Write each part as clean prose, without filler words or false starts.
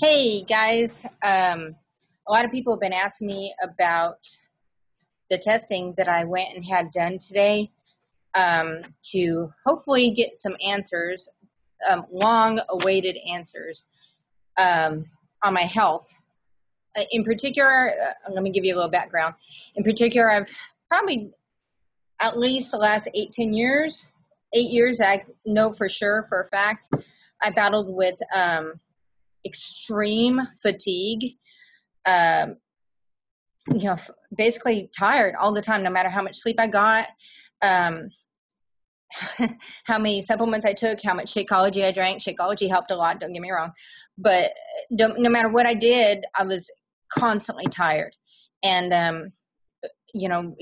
Hey guys, a lot of people have been asking me about the testing that I went and had done today to hopefully get some answers, long awaited answers on my health. In particular, let me give you a little background. In particular, I've probably at least the last 8 years, I know for sure, for a fact, I battled with extreme fatigue. Um, Basically tired all the time, no matter how much sleep I got, um, how many supplements I took, how much Shakeology I drank. Shakeology helped a lot, don't get me wrong. But no matter what I did, I was constantly tired. And,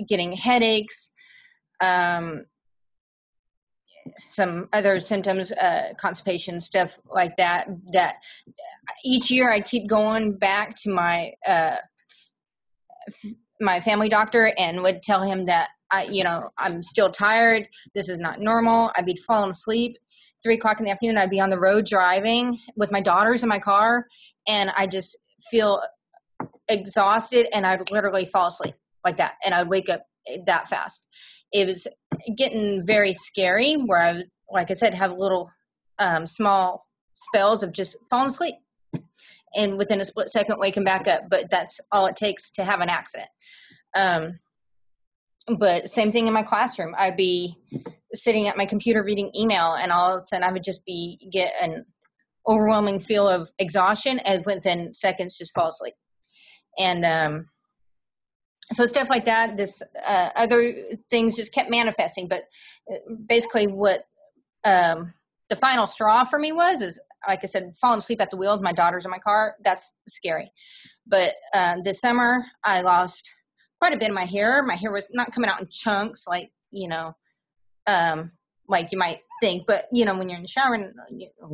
getting headaches, um, some other symptoms, constipation, stuff like that, that each year I keep going back to my family doctor and would tell him that I'm still tired. This is not normal. I'd be falling asleep 3 o'clock in the afternoon. I'd be on the road driving with my daughters in my car, and I just feel exhausted, and I'd literally fall asleep like that, and I'd wake up that fast. It was getting very scary where I, like I said, have little small spells of just falling asleep and within a split second waking back up. But that's all it takes to have an accident. But same thing in my classroom. I'd be sitting at my computer reading email, and all of a sudden I would just get an overwhelming feel of exhaustion, and within seconds just fall asleep. And so stuff like that. This other things just kept manifesting. But basically what the final straw for me is, like I said, falling asleep at the wheel with my daughters in my car. That's scary. But this summer I lost quite a bit of my hair. My hair was not coming out in chunks like you might think. But, when you're in the shower and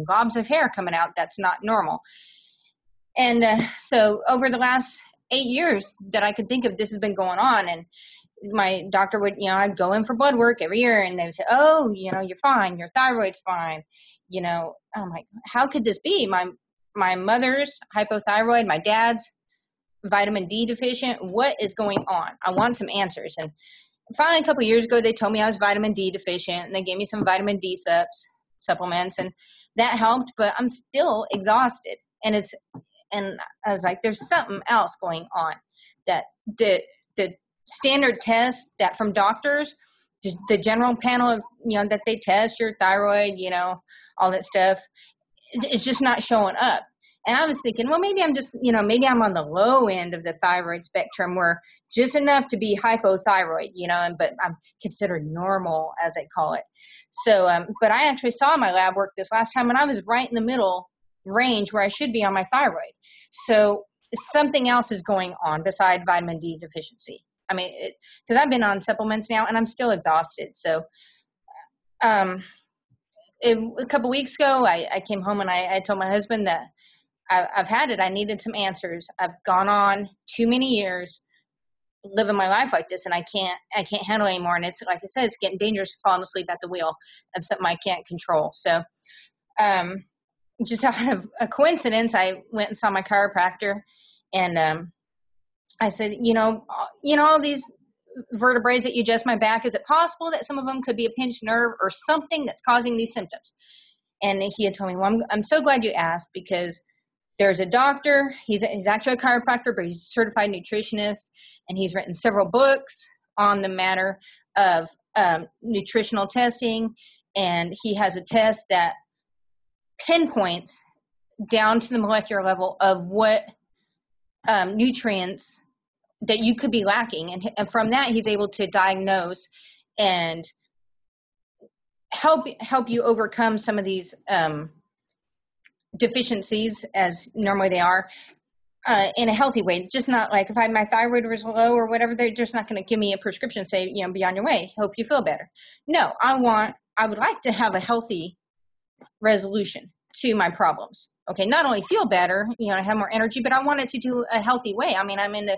gobs of hair coming out, that's not normal. And so over the last 8 years that I could think of, this has been going on. And my doctor would, I'd go in for blood work every year, and they would say, oh, you're fine. Your thyroid's fine. I'm like, how could this be? My mother's hypothyroid, my dad's vitamin D deficient. What is going on? I want some answers. And finally, a couple of years ago, they told me I was vitamin D deficient, and they gave me some vitamin D supplements, and that helped. But I'm still exhausted, and I was like, there's something else going on. That the standard tests that from doctors, the general panel of that they test your thyroid, all that stuff, it's just not showing up. And I was thinking, well, maybe I'm just, maybe I'm on the low end of the thyroid spectrum, where just enough to be hypothyroid, but I'm considered normal, as they call it. So, but I actually saw my lab work this last time, and I was right in the middle range where I should be on my thyroid. So something else is going on beside vitamin D deficiency. I mean, because I've been on supplements now, and I'm still exhausted. So, a couple weeks ago, I came home and I told my husband that I've had it. I needed some answers. I've gone on too many years living my life like this, and I can't handle it anymore. And it's, like I said, it's getting dangerous falling asleep at the wheel of something I can't control. So, just out of a coincidence, I went and saw my chiropractor, and I said, all these vertebrae that you adjust my back, is it possible that some of them could be a pinched nerve or something that's causing these symptoms? And he had told me, well, I'm so glad you asked, because there's a doctor, he's actually a chiropractor, but he's a certified nutritionist, and he's written several books on the matter of nutritional testing, and he has a test that pinpoints down to the molecular level of what nutrients that you could be lacking, and from that he's able to diagnose and help you overcome some of these deficiencies, as normally they are, in a healthy way. Just not like if my thyroid was low or whatever, they're just not going to give me a prescription and say, be on your way, hope you feel better. No, I would like to have a healthy resolution to my problems. Okay, not only feel better, have more energy, but I want it to do a healthy way. I mean, I'm into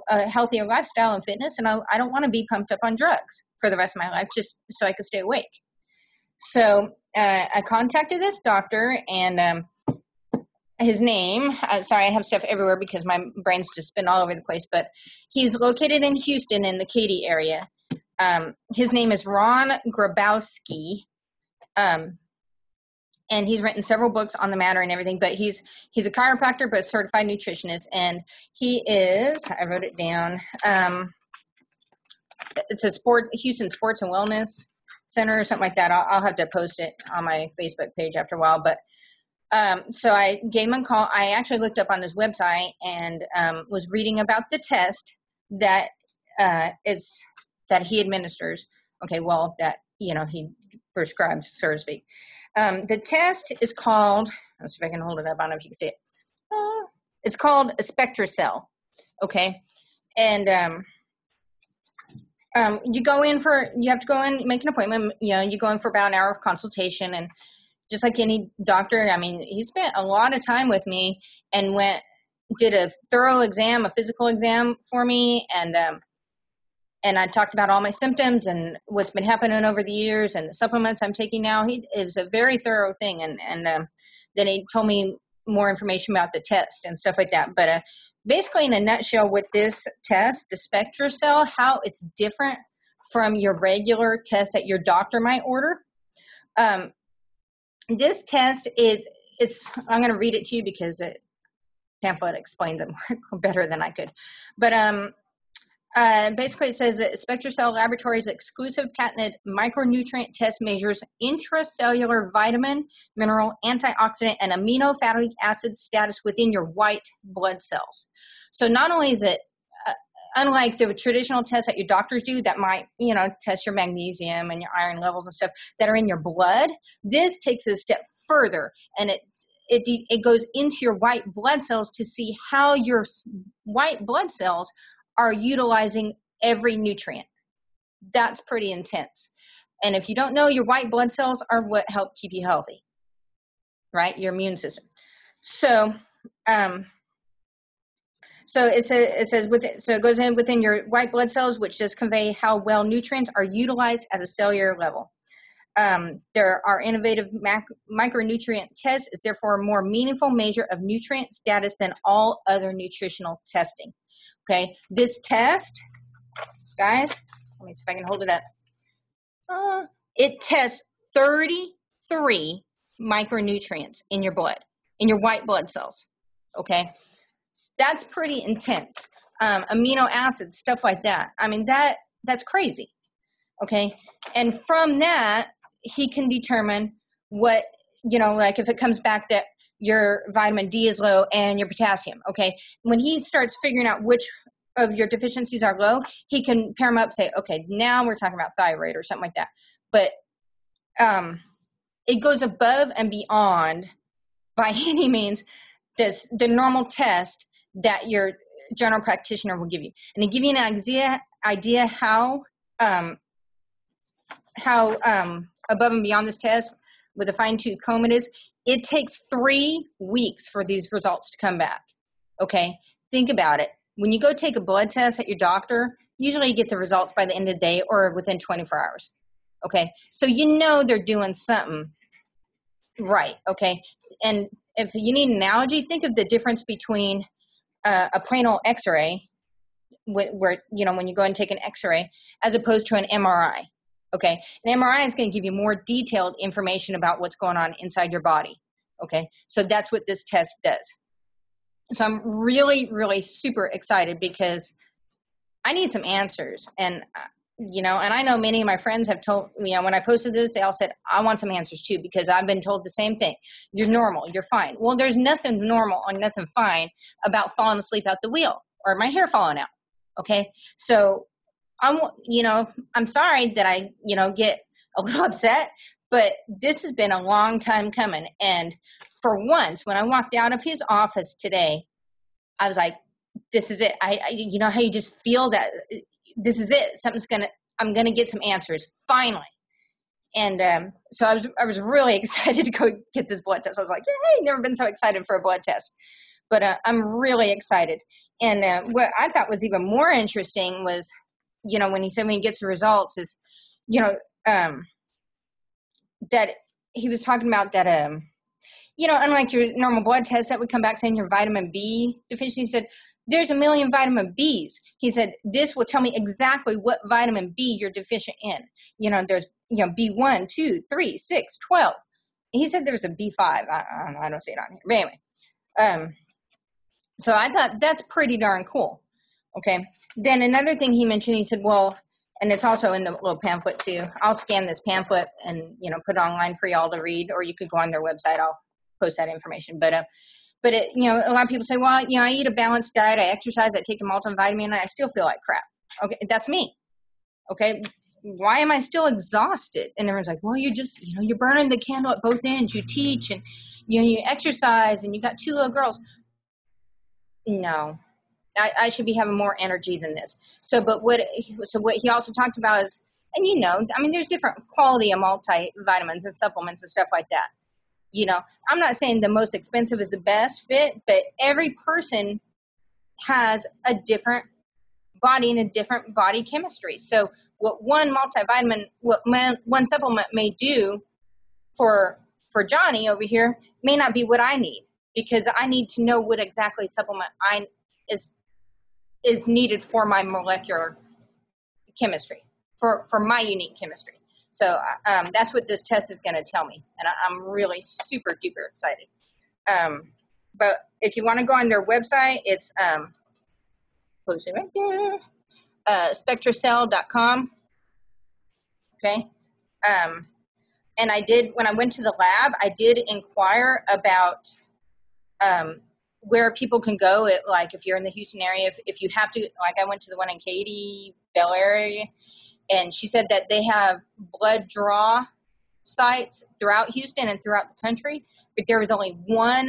a healthier lifestyle and fitness, and I don't want to be pumped up on drugs for the rest of my life just so I could stay awake. So I contacted this doctor, and his name, sorry, I have stuff everywhere because my brain's just spin all over the place, but he's located in Houston in the Katy area. His name is Ron Grabowski. And he's written several books on the matter and everything, but he's a chiropractor, but a certified nutritionist. And he is, I wrote it down, it's a Houston Sports and Wellness Center or something like that. I'll have to post it on my Facebook page after a while. But so I gave him a call. I actually looked up on his website and was reading about the test that that he administers. Okay, well, that, he prescribes, so to speak. The test is called, let's see if I can hold it up. I don't know if you can see it. It's called a spectracell. Okay. And you have to go in, make an appointment. You go in for about an hour of consultation, and just like any doctor, I mean, he spent a lot of time with me and did a thorough exam, a physical exam for me. And I talked about all my symptoms and what's been happening over the years and the supplements I'm taking now. It was a very thorough thing. And then he told me more information about the test and stuff like that. But basically, in a nutshell, with this test, the spectracell, how it's different from your regular test that your doctor might order. This test, I'm going to read it to you because the pamphlet explains it better than I could. But basically, it says that Spectracell Laboratories' exclusive patented micronutrient test measures intracellular vitamin, mineral, antioxidant, and amino fatty acid status within your white blood cells. So not only is it unlike the traditional tests that your doctors do that might, test your magnesium and your iron levels and stuff that are in your blood, this takes it a step further, and it goes into your white blood cells to see how your white blood cells are utilizing every nutrient. That's pretty intense. And if you don't know, your white blood cells are what help keep you healthy, right? Your immune system. So, so it goes in within your white blood cells, which just convey how well nutrients are utilized at a cellular level. There are innovative micronutrient tests is therefore a more meaningful measure of nutrient status than all other nutritional testing. Okay, this test, guys, let me see if I can hold it up. It tests 33 micronutrients in your blood, in your white blood cells. Okay, that's pretty intense. Amino acids, stuff like that. I mean, that's crazy. Okay, and from that, he can determine what, like if it comes back that your vitamin D is low and your potassium. Okay. When he starts figuring out which of your deficiencies are low, he can pair them up, say, okay, now we're talking about thyroid or something like that. But it goes above and beyond by any means the normal test that your general practitioner will give you. And to give you an idea how above and beyond this test with a fine-tooth comb it takes 3 weeks for these results to come back. Okay, think about it. When you go take a blood test at your doctor, usually you get the results by the end of the day or within 24 hours. Okay, so they're doing something right. Okay, and if you need an analogy, think of the difference between a plain old X-ray, where when you go and take an X-ray, as opposed to an MRI. Okay, an MRI is going to give you more detailed information about what's going on inside your body. Okay, so that's what this test does. So I'm really, really super excited because I need some answers. And, and I know many of my friends have told, when I posted this, they all said, I want some answers too, because I've been told the same thing. You're normal, you're fine. Well, there's nothing normal or nothing fine about falling asleep at the wheel or my hair falling out. Okay, so I'm sorry that I, get a little upset, but this has been a long time coming. And for once, when I walked out of his office today, I was like, this is it. You know how you just feel that this is it. I'm going to get some answers finally. And so I was really excited to go get this blood test. I was like, hey, never been so excited for a blood test. But I'm really excited. And what I thought was even more interesting was, when he said when he gets the results is, that he was talking about that unlike your normal blood test that would come back saying you're vitamin B deficient, he said, there's a million vitamin Bs. He said, this will tell me exactly what vitamin B you're deficient in. There's, B1, 2, 3, 6, 12. He said there's a B5. I don't see it on here. But anyway, so I thought that's pretty darn cool. Okay. Then another thing he mentioned, he said, well, and it's also in the little pamphlet too. I'll scan this pamphlet and, put it online for y'all to read, or you could go on their website. I'll post that information. But a lot of people say, well, I eat a balanced diet, I exercise, I take a multivitamin, and I still feel like crap. Okay. That's me. Okay. Why am I still exhausted? And everyone's like, well, you just, you're burning the candle at both ends. You teach and, you exercise and you got 2 little girls. No. I should be having more energy than this. So what he also talks about is, and there's different quality of multivitamins and supplements and stuff like that. I'm not saying the most expensive is the best fit, but every person has a different body and a different body chemistry. So what one supplement may do for Johnny over here may not be what I need, because I need to know what exactly supplement is needed for my molecular chemistry, for my unique chemistry. So that's what this test is going to tell me, and I'm really super duper excited. But if you want to go on their website, it's post it right there, spectracell.com. Okay. And when I went to the lab, I did inquire about where people can go, if you're in the Houston area, if you have to, like I went to the one in Katy, Bel Air area, and she said that they have blood draw sites throughout Houston and throughout the country, but there is only one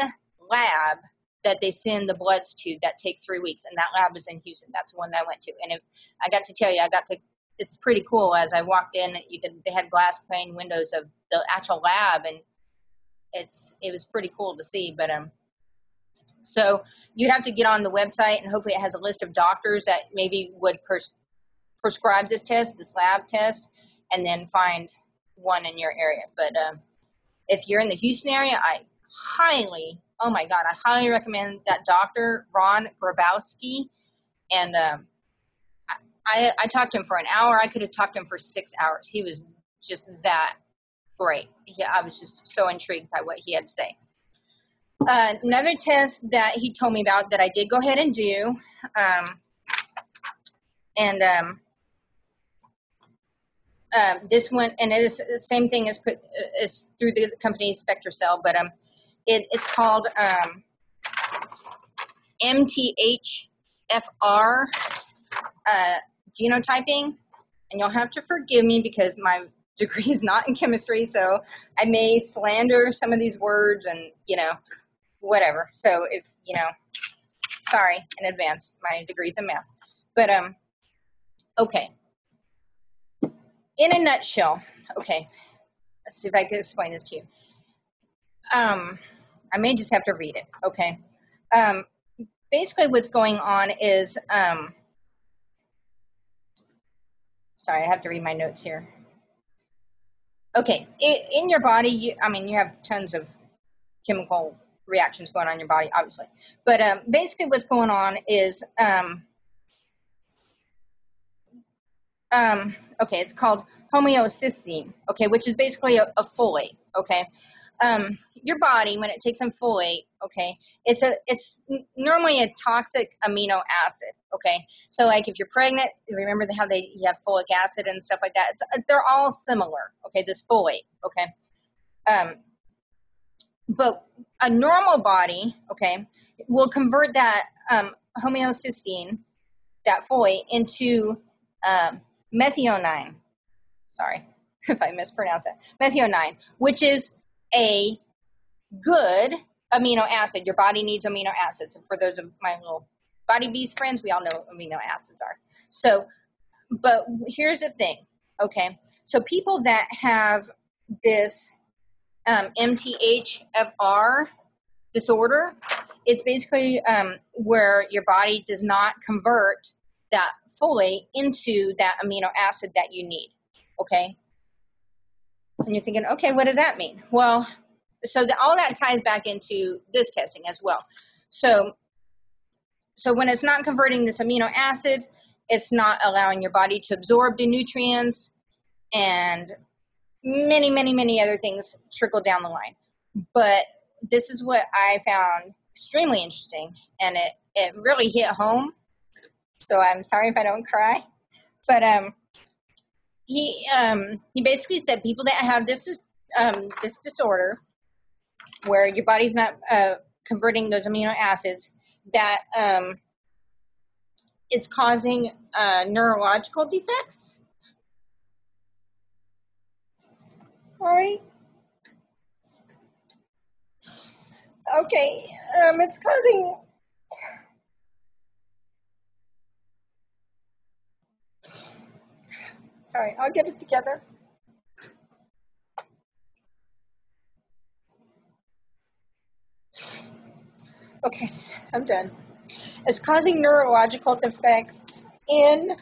lab that they send the bloods to that takes 3 weeks, and that lab is in Houston. That's the one that I went to. And I got to tell you, it's pretty cool. As I walked in, they had glass pane windows of the actual lab, and it was pretty cool to see. But so you'd have to get on the website, and hopefully it has a list of doctors that maybe would prescribe this lab test, and then find one in your area. But if you're in the Houston area, I highly recommend that doctor, Ron Grabowski. And I talked to him for an hour. I could have talked to him for 6 hours. He was just that great. I was just so intrigued by what he had to say. Another test that he told me about that I did go ahead and do, this one, and it is the same thing as through the company Spectracell, but it's called MTHFR genotyping, and you'll have to forgive me because my degree is not in chemistry, so I may slander some of these words and whatever. So if sorry in advance, my degree's in math. But okay. In a nutshell, okay, let's see if I can explain this to you. I may just have to read it, okay. Basically what's going on is, sorry, I have to read my notes here. Okay, in your body, you have tons of chemical reactions going on in your body, obviously. But basically what's going on is, okay, it's called homeocysteine, okay, which is basically a folate, okay. Your body, when it takes in folate, okay, it's normally a toxic amino acid, okay. So like if you're pregnant, remember how you have folic acid and stuff like that. They're all similar, okay. This folate, okay. But a normal body, okay, will convert that homeocysteine, that folate, into methionine. Sorry if I mispronounce it. Methionine, which is a good amino acid. Your body needs amino acids. And for those of my little body beast friends, we all know what amino acids are. So, but here's the thing, okay? So people that have this MTHFR disorder, it's basically where your body does not convert that folate into that amino acid that you need, okay? And you're thinking, okay, what does that mean? Well, all that ties back into this testing as well. So when it's not converting this amino acid, it's not allowing your body to absorb the nutrients, and many, many, many other things trickle down the line. But this is what I found extremely interesting, and it really hit home. So I'm sorry if I don't cry, but he basically said people that have this disorder, where your body's not converting those amino acids, that it's causing neurological defects. Sorry. Okay, it's causing. Sorry, I'll get it together. Okay, I'm done. It's causing neurological defects in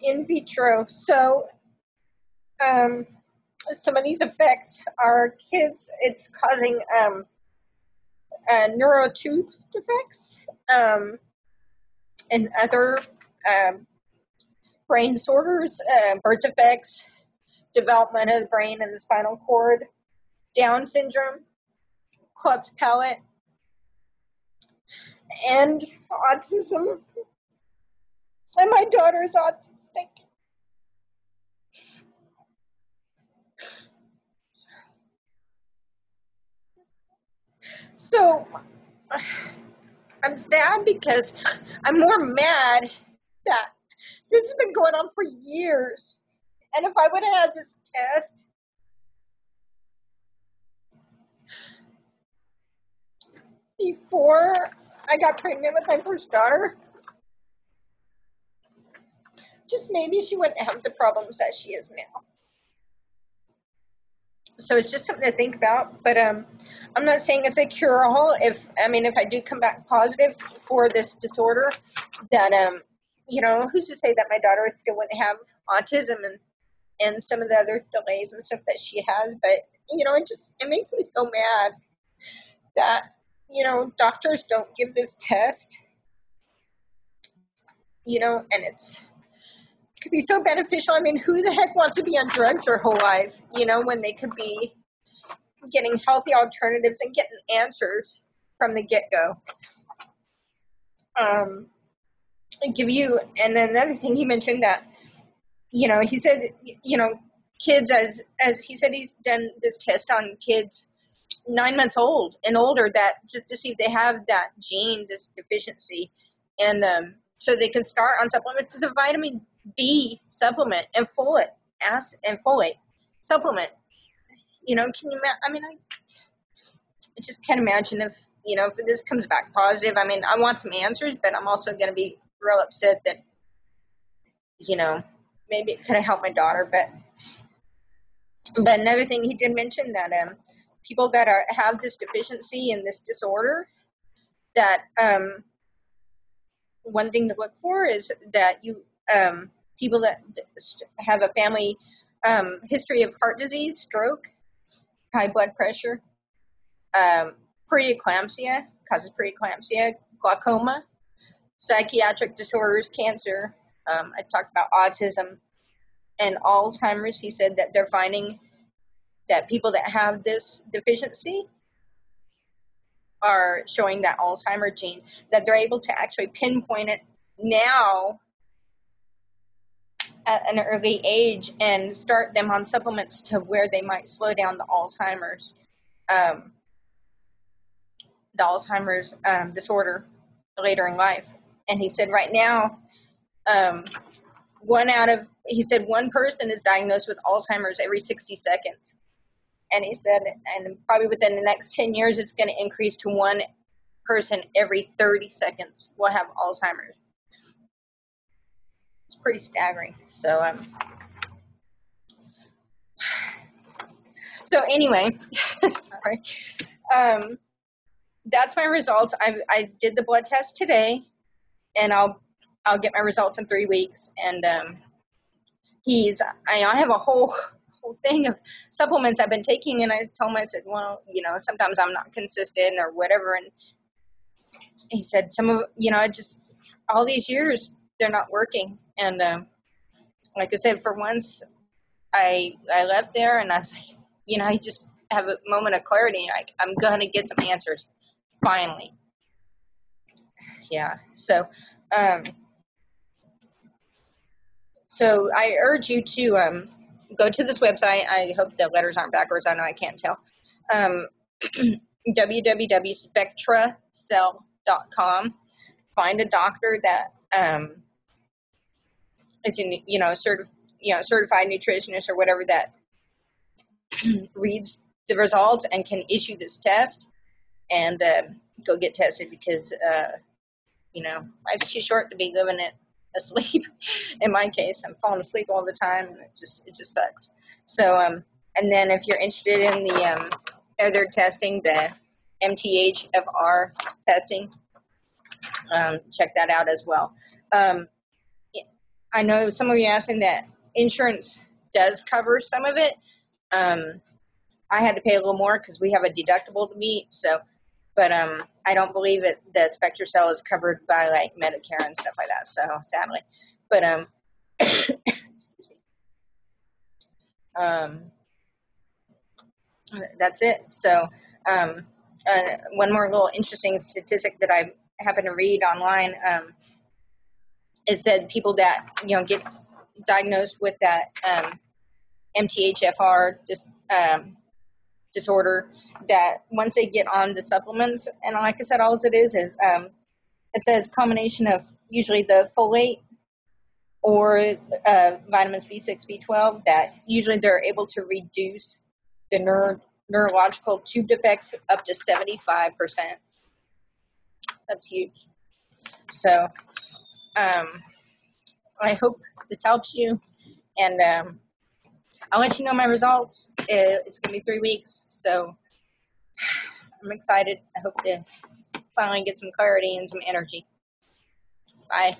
vitro. So some of these effects are kids. It's causing neurotube defects and other brain disorders, birth defects, development of the brain and the spinal cord, Down syndrome, cleft palate, and autism. And my daughter is autistic. So I'm sad because I'm more mad that this has been going on for years. And if I would have had this test before I got pregnant with my first daughter, just maybe she wouldn't have the problems that she is now. So it's just something to think about. But I'm not saying it's a cure-all. If I do come back positive for this disorder, that who's to say that my daughter still wouldn't have autism and some of the other delays and stuff that she has. But it makes me so mad that doctors don't give this test, and it could be so beneficial. I mean, who the heck wants to be on drugs their whole life, when they could be getting healthy alternatives and getting answers from the get-go. And then another thing he mentioned that, he said, kids, as he said, he's done this test on kids 9 months old and older, that just to see if they have that gene, this deficiency, and so they can start on supplements. It's a vitamin B supplement and folate supplement. Can you? I just can't imagine if this comes back positive. I mean, I want some answers, but I'm also going to be real upset that maybe it could have helped my daughter. But another thing he did mention that people that have this deficiency and this disorder, that one thing to look for is that people that have a family history of heart disease, stroke, high blood pressure, preeclampsia, causes preeclampsia, glaucoma, psychiatric disorders, cancer. I talked about autism and Alzheimer's. He said that they're finding that people that have this deficiency are showing that Alzheimer's gene, that they're able to actually pinpoint it now at an early age and start them on supplements to where they might slow down the Alzheimer's disorder later in life. And he said right now, one person is diagnosed with Alzheimer's every 60 seconds. And he said, and probably within the next 10 years, it's going to increase to one person every 30 seconds will have Alzheimer's. It's pretty staggering. So anyway, sorry. That's my results. I did the blood test today, and I'll get my results in 3 weeks. And I have a whole whole thing of supplements I've been taking. And I told him, I said, well, sometimes I'm not consistent or whatever. And he said, some of, just all these years, they're not working. And like I said, for once, I left there and I was like, I just have a moment of clarity. I'm going to get some answers finally. Yeah. So I urge you to go to this website. I hope the letters aren't backwards. I know I can't tell. www.spectracell.com. Find a doctor that is certified nutritionist or whatever that reads the results and can issue this test, and go get tested, because life's too short to be living it asleep. In my case, I'm falling asleep all the time, and it just sucks. So and then if you're interested in the other testing, the MTHFR testing, check that out as well. I know some of you asking that insurance does cover some of it. I had to pay a little more because we have a deductible to meet. So, but I don't believe the spectracell is covered by like Medicare and stuff like that. So sadly, but excuse me. That's it. So one more little interesting statistic that I happened to read online. It said people that get diagnosed with that MTHFR disorder, that once they get on the supplements, and like I said, all it is it says combination of usually the folate or vitamins B6, B12, that usually they're able to reduce the neurological tube defects up to 75%. That's huge. So I hope this helps you, and I'll let you know my results. It's going to be 3 weeks, so I'm excited. I hope to finally get some clarity and some energy. Bye.